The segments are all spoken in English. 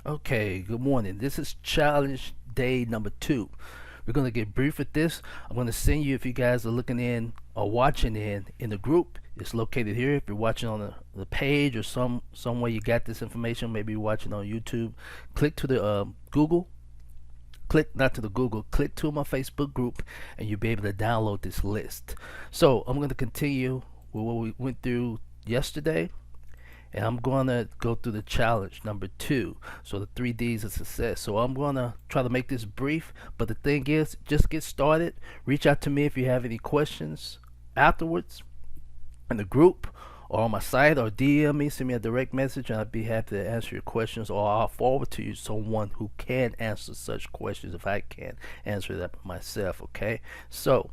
Okay, good morning. This is challenge day number 2. We're going to get brief with this. I'm going to send you, if you guys are looking in or watching in the group. It's located here. If you're watching on the page or some way you got this information, maybe you're watching on YouTube, click to the Google. Click not to the Google, click to my Facebook group, and you'll be able to download this list. So I'm going to continue with what we went through yesterday, and I'm going to go through the challenge number 2. So the 3 D's of success. So I'm going to try to make this brief, but the thing is, just get started. Reach out to me if you have any questions afterwards in the group or on my site, or DM me, send me a direct message, and I'd be happy to answer your questions, or I'll forward to you someone who can answer such questions if I can't answer that myself. Okay, so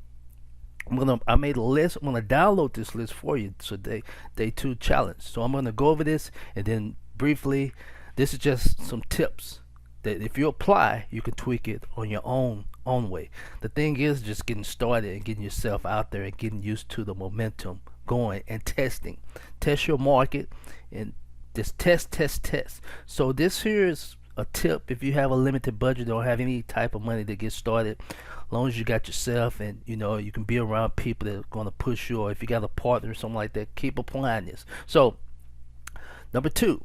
I made a list. I'm gonna download this list for you. So day 2 challenge. So I'm gonna go over this, and then briefly, this is just some tips that if you apply, you can tweak it on your own way. The thing is just getting started and getting yourself out there and getting used to the momentum going and testing. Test your market and just test. So this here is a tip. If you have a limited budget, don't have any type of money to get started, as long as you got yourself, and you can be around people that are going to push you, or if you got a partner or something like that, keep applying this. So number 2,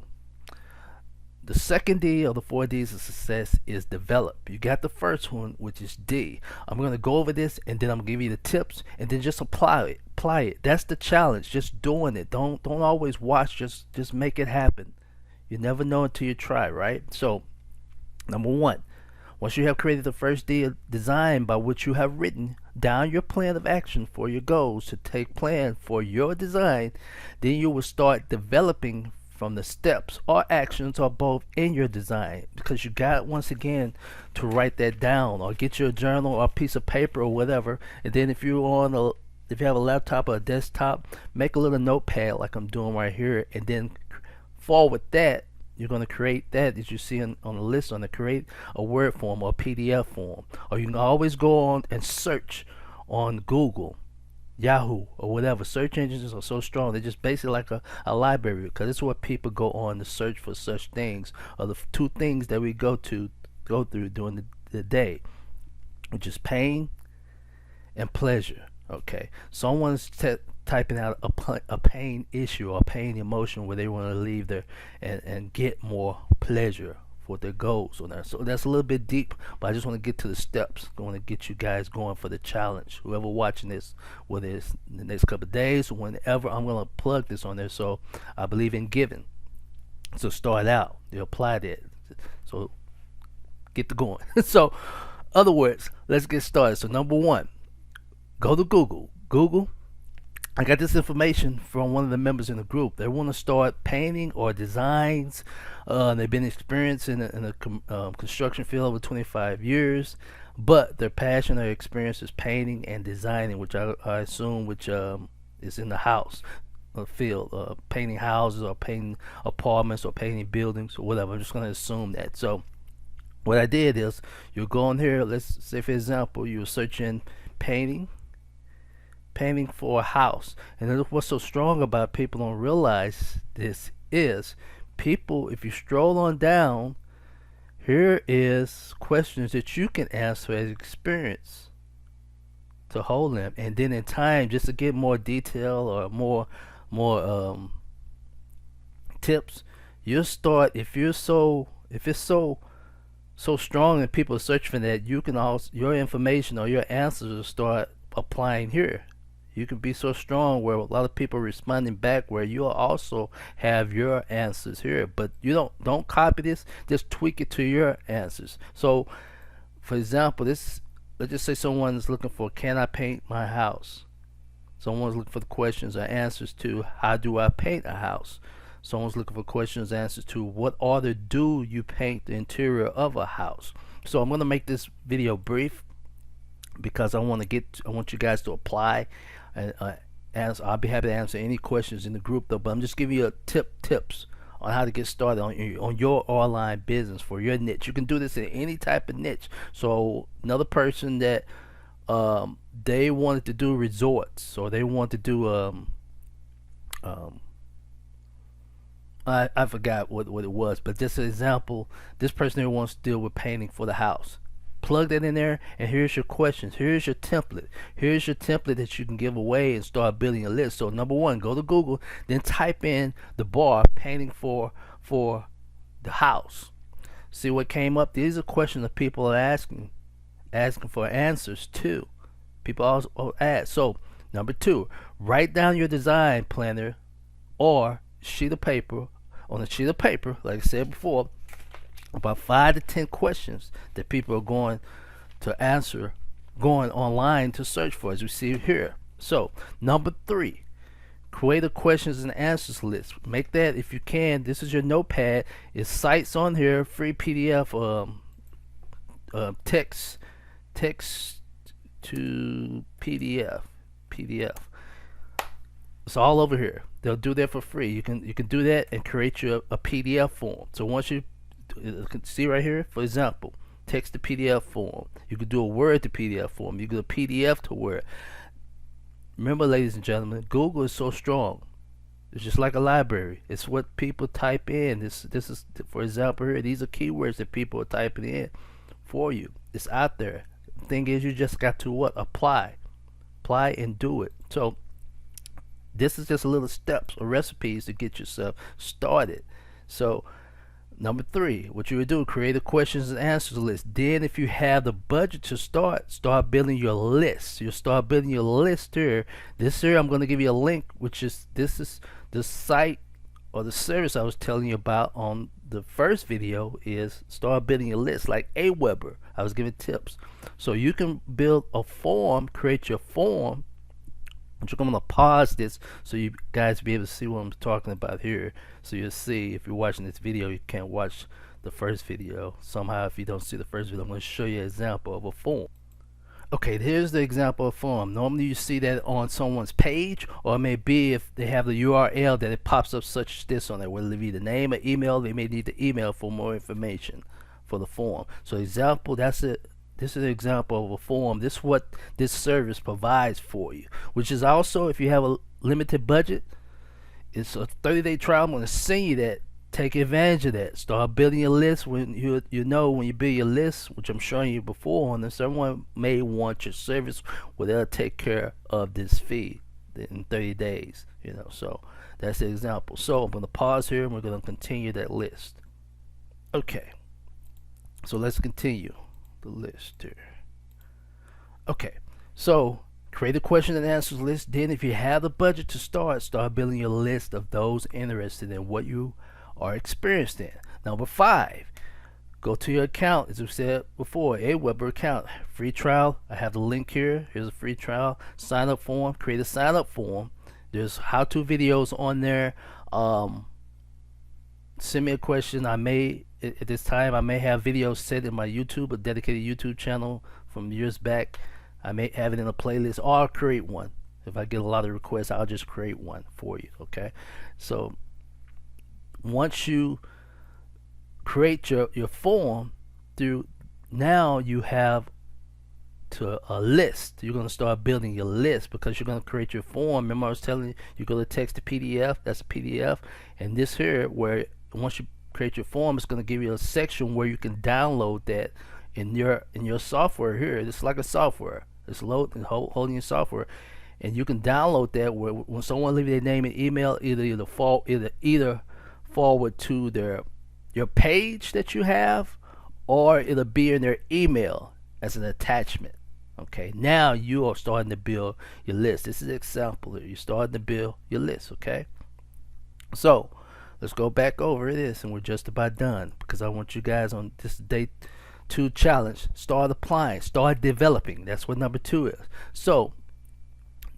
the second D of the 4 D's of success is develop. You got the first one, which is D. I'm going to go over this, and then I'm going to give you the tips, and then just apply it. That's the challenge, just doing it. Don't always watch, just make it happen. You never know until you try, right? So number 1, once you have created the first D, design by which you have written down your plan of action for your goals to take plan for your design, then you will start developing from the steps or actions or both in your design, because you got, once again, to write that down, or get your journal or a piece of paper or whatever. And then if you have a laptop or a desktop, make a little notepad like I'm doing right here, and then forward that. You're going to create that, as you see on the list, on the create a Word form or a PDF form. Or you can always go on and search on Google, Yahoo, or whatever. Search engines are so strong. They're just basically like a library, because it's what people go on to search for such things, or the 2 things that we go through during the day, which is pain and pleasure. Okay, someone's typing out a pain issue or a pain emotion where they want to leave there and get more pleasure for their goals on that. So that's a little bit deep, but I just want to get to the steps. I want to get you guys going for the challenge. Whoever watching this, whether it's in the next couple of days or whenever, I'm going to plug this on there. So I believe in giving. So start out, you apply that. So get the going. So other words, let's get started. So number 1, go to Google. I got this information from one of the members in the group. They want to start painting or designs. They've been experienced in the construction field over 25 years, but their passion or experience is painting and designing, which I assume is in the house field, painting houses or painting apartments or painting buildings or whatever. I'm just going to assume that. So what I did is, you go in here, let's say for example, you're searching painting for a house. And what's so strong about people don't realize this is, people, if you stroll on down, here is questions that you can answer as experience to hold them, and then in time, just to get more detail or more tips, you'll start, if it's so strong and people search for that, you can also, your information or your answers will start applying here. You can be so strong where a lot of people are responding back, where you'll also have your answers here. But you don't copy this, just tweak it to your answers. So for example, let's just say someone's looking for, can I paint my house? Someone's looking for the questions or answers to, how do I paint a house? Someone's looking for questions and answers to, what order do you paint the interior of a house? So I'm going to make this video brief, because I want you guys to apply, and I'll be happy to answer any questions in the group though. But I'm just giving you tips on how to get started on your online business for your niche. You can do this in any type of niche. So another person that they wanted to do resorts, or they want to do I forgot what it was, but just an example. This person here wants to deal with painting for the house. Plug that in there, and here's your questions. Here's your template. Here's your template that you can give away and start building a list. So number one, go to Google, then type in the bar painting for the house. See what came up. These are questions that people are asking for answers to. People also ask. So number two, write down your design planner or sheet of paper. On a sheet of paper, like I said before, about 5 to 10 questions that people are going to answer, going online to search for, as we see here. So number three, create a questions and answers list. Make that, if you can, this is your notepad. It's sites on here, free PDF, text to PDF. It's all over here. They'll do that for free. You can do that and create you a PDF form. So once you can see right here, for example, text to PDF form. You could do a Word to PDF form. You could do a PDF to Word. Remember, ladies and gentlemen, Google is so strong. It's just like a library. It's what people type in. This is, for example, here. These are keywords that people are typing in for you. It's out there. The thing is, you just got to what? Apply and do it. So this is just a little steps or recipes to get yourself started. So number three, what you would do, create a questions and answers list. Then if you have the budget to start building your list. You'll start building your list here. This here, I'm going to give you a link, which is, this is the site or the service I was telling you about on the first video, is start building your list like Aweber. I was giving tips. So you can build a form, create your form. I'm going to pause this so you guys be able to see what I'm talking about here. So you'll see, if you're watching this video, you can't watch the first video. Somehow, if you don't see the first video, I'm going to show you an example of a form. Okay, here's the example of form. Normally you see that on someone's page, or it may be if they have the URL that it pops up such as this on there, whether it be the name or email. They may need the email for more information for the form. So example, that's it. This is an example of a form. This is what this service provides for you, which is also, if you have a limited budget, it's a 30-day trial. I'm going to send you that. Take advantage of that. Start building your list. When you know, when you build your list, which I'm showing you before on this, someone may want your service where they'll take care of this fee in 30 days. So that's the example. So I'm going to pause here and we're going to continue that list. Okay, so let's continue the list here. Okay, so create a question and answers list. Then if you have the budget to start building your list of those interested in what you are experienced in. Number five, go to your account. As we said before, Aweber account, free trial. I have the link here. Here's a free trial. Sign up form. Create a sign up form. There's how-to videos on there. Send me a question. I may, at this time, I may have videos set in my YouTube, a dedicated YouTube channel from years back. I may have it in a playlist, or I'll create one. If I get a lot of requests, I'll just create one for you. Okay, so once you create your form, now you have to a list. You're going to start building your list because you're going to create your form. Remember I was telling you, you go to text to PDF. That's a PDF. And this here, where once you create your form, it's going to give you a section where you can download that in your software here. It's like a software. It's holding your software, and you can download that where when someone leaves their name and email, either forward to your page that you have, or it'll be in their email as an attachment. Okay, now you are starting to build your list. This is an example here. You're starting to build your list. Okay, so let's go back over this, and we're just about done because I want you guys on this day 2 challenge. Start applying, start developing. That's what number 2 is. So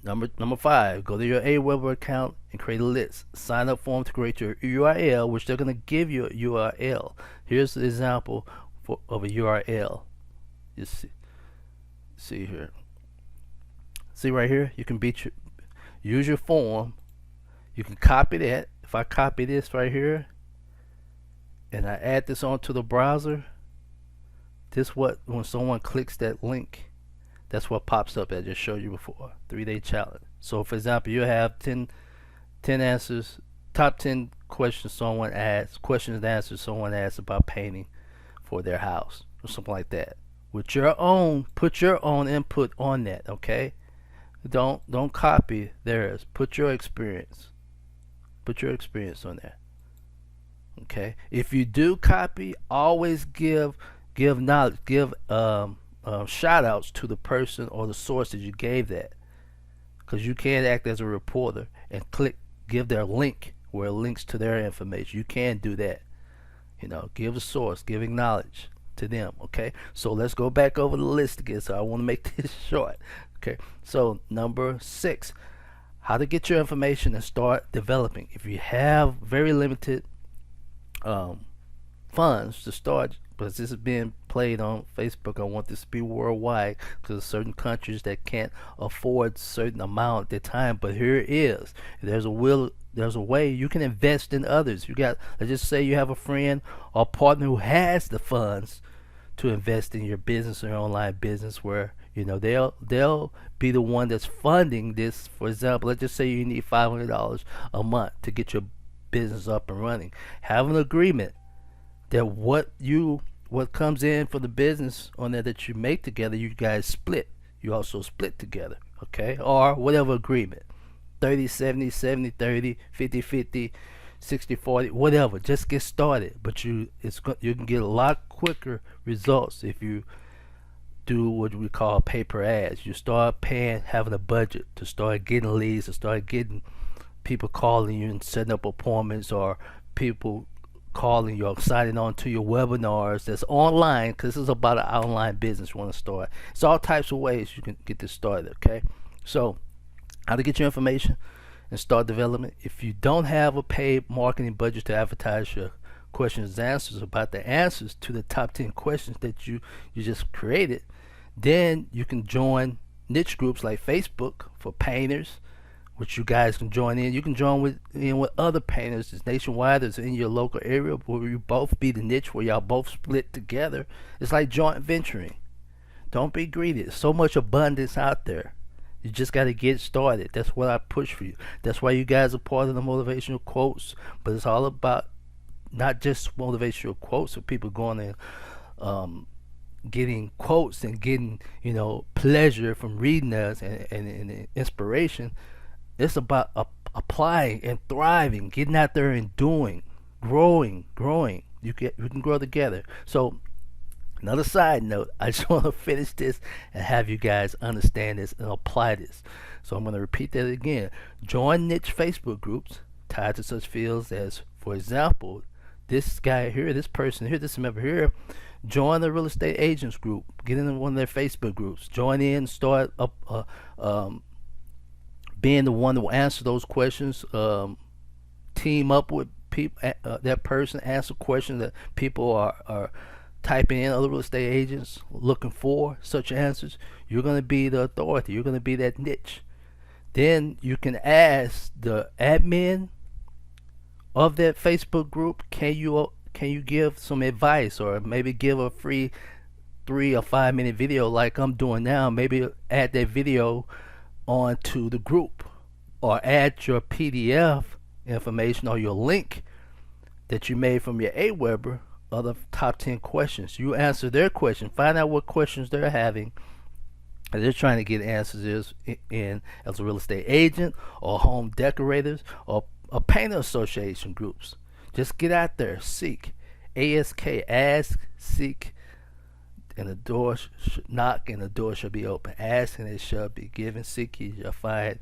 Number 5, go to your Aweber account and create a list. Sign up form to create your URL, which they're going to give you a URL. Here's the example of a URL. You see here. See right here, you can use your form. You can copy that. If I copy this right here and I add this onto the browser, when someone clicks that link, that's what pops up. I just showed you before. 3-day challenge. So for example, you have 10 answers, top 10 questions and answers someone asks about painting for their house or something like that. With your own, put your own input on that, okay? Don't copy theirs. Put your experience. Put your experience on there. Okay. If you do copy, always give knowledge, give shout outs to the person or the source that you gave that, because you can't act as a reporter and give their link where it links to their information. You can't do that. Give a source, giving knowledge to them. Okay. So let's go back over the list again. So I want to make this short. Okay. So number 6, how to get your information and start developing. If you have very limited funds to start, because this is being played on Facebook, I want this to be worldwide, because certain countries that can't afford certain amount at the time. But here it is. There's a way you can invest in others. Let's just say you have a friend or partner who has the funds to invest in your business or your online business, where they'll be the one that's funding this. For example, let's just say you need $500 a month to get your business up and running. Have an agreement that what comes in for the business on there that you make together, you guys split. You also split together, okay? Or whatever agreement. 30-70, 70-30, 50-50, 60-40, whatever. Just get started. But you can get a lot quicker results if you do what we call pay-per ads. You start having a budget to start getting leads, to start getting people calling you and setting up appointments, or people calling you or signing on to your webinars that's online, because this is about an online business you want to start. It's all types of ways you can get this started, okay? So how to get your information and start development. If you don't have a paid marketing budget to advertise your questions and answers about the answers to the top 10 questions that you just created, then you can join niche groups like Facebook for painters, which you guys can join in. You can join with other painters. It's nationwide. It's in your local area where you both be the niche, where y'all both split together. It's like joint venturing. Don't be greedy. There's so much abundance out there. You just got to get started. That's what I push for you. That's why you guys are part of the motivational quotes. But it's all about not just motivational quotes of people going and getting quotes and getting pleasure from reading us and inspiration. It's about applying and thriving, getting out there and doing, growing. You can grow together. So another side note, I just want to finish this and have you guys understand this and apply this. So I'm going to repeat that again. Join niche Facebook groups tied to such fields as, for example, this guy here, this person here, this member here. Join the real estate agents group. Get in one of their Facebook groups. Join in, start up being the one to answer those questions. Team up with people, that person, answer questions that people are typing in, other real estate agents looking for such answers. You're going to be the authority. You're going to be that niche. Then you can ask the admin of that Facebook group, can you give some advice, or maybe give a free 3 or 5 minute video like I'm doing now. Maybe add that video onto the group, or add your PDF information or your link that you made from your Aweber of the top 10 questions. You answer their question, find out what questions they're having and they're trying to get answers in as a real estate agent or home decorators or a painter association groups. Just get out there, seek. ask, seek, and the door knock, and the door shall be open. Ask and it shall be given. Seek, ye shall find.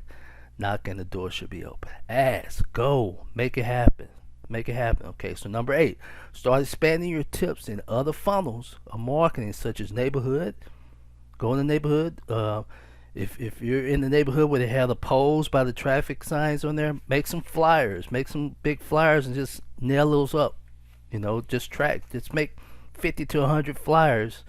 Knock, and the door shall be open. Ask, go, make it happen. Make it happen. Okay, so number 8, start expanding your tips in other funnels of marketing, such as neighborhood. Go in the neighborhood. If you're in the neighborhood where they have the poles by the traffic signs on there, make some flyers, make some big flyers, and just nail those up. Just make 50 to 100 flyers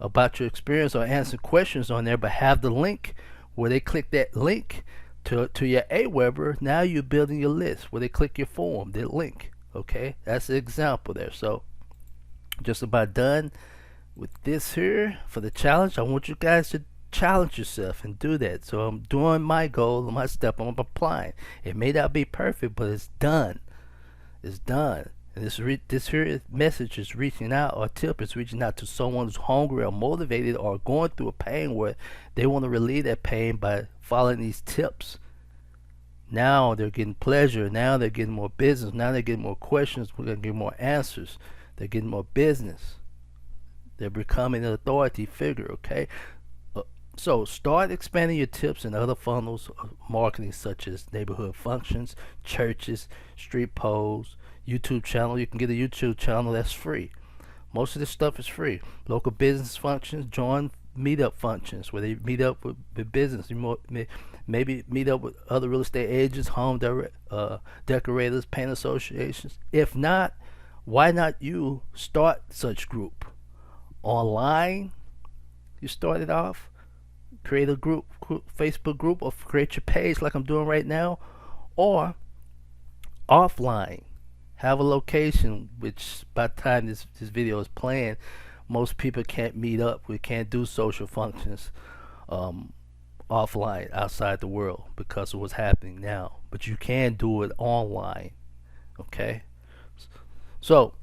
about your experience or answer questions on there, but have the link where they click that link to your Aweber. Now you're building your list where they click your form, their link. Okay, that's the example there. So just about done with this here for the challenge. I want you guys to challenge yourself and do that. So I'm doing my goal, my step, I'm applying. It may not be perfect, but it's done. is done. And this here message is reaching out, or tip is reaching out to someone who's hungry or motivated or going through a pain where they want to relieve that pain by following these tips. Now they're getting pleasure. Now they're getting more business. Now they're getting more questions. We're going to get more answers. They're getting more business. They're becoming an authority figure, okay? So start expanding your tips and other funnels of marketing, such as neighborhood functions, churches, street polls, YouTube channel. You can get a YouTube channel that's free. Most of this stuff is free. Local business functions, join meetup functions where they meet up with business. Maybe meet up with other real estate agents, decorators, paint associations. If not, why not you start such group online? You start it off, create a group, Facebook group, or create your page like I'm doing right now, or offline, have a location, which by the time this video is playing, most people can't meet up. We can't do social functions offline outside the world because of what's happening now, but you can do it online. Okay, so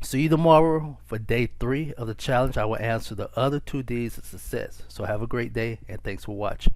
see you tomorrow for day 3 of the challenge. I will answer the other 2 D's of success. So have a great day, and thanks for watching.